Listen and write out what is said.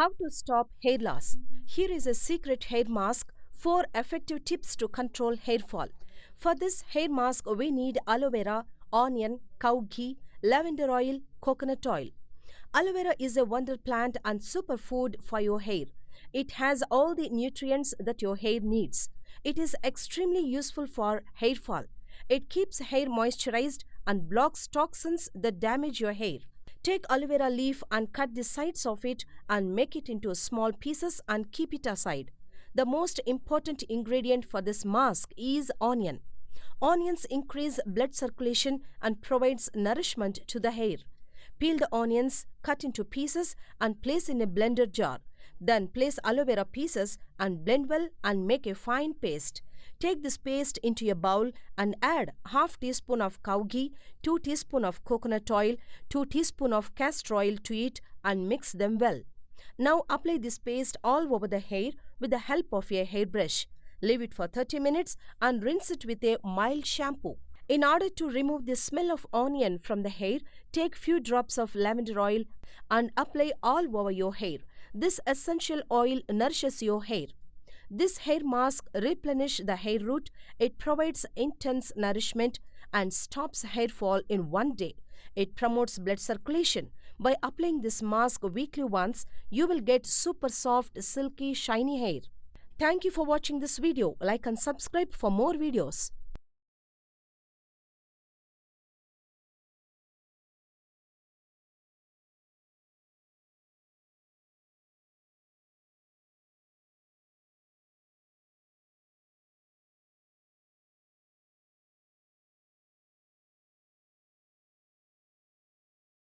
How to stop hair loss. Here is a secret hair mask. 4 effective tips to control hair fall. For this hair mask, we need aloe vera, onion, cow ghee, lavender oil, coconut oil. Aloe vera is a wonder plant and superfood for your hair. It has all the nutrients that your hair needs. It is extremely useful for hair fall. It keeps hair moisturized and blocks toxins that damage your hair. Take aloe vera leaf and cut the sides of it and make it into small pieces and keep it aside. The most important ingredient for this mask is onion. Onions increase blood circulation and provides nourishment to the hair. Peel the onions, cut into pieces and place in a blender jar. Then place aloe vera pieces and blend well and make a fine paste. Take this paste into a bowl and add half teaspoon of cow ghee, 2 teaspoon of coconut oil, 2 teaspoon of castor oil to it and mix them well. Now apply this paste all over the hair with the help of a hairbrush. Leave it for 30 minutes and rinse it with a mild shampoo. In order to remove the smell of onion from the hair, take few drops of lavender oil and apply all over your hair. This essential oil nourishes your hair. This hair mask replenishes the hair root. It provides intense nourishment and stops hair fall in one day. It promotes blood circulation. By applying this mask weekly once, you will get super soft, silky, shiny hair. Thank you for watching this video. Like and subscribe for more videos.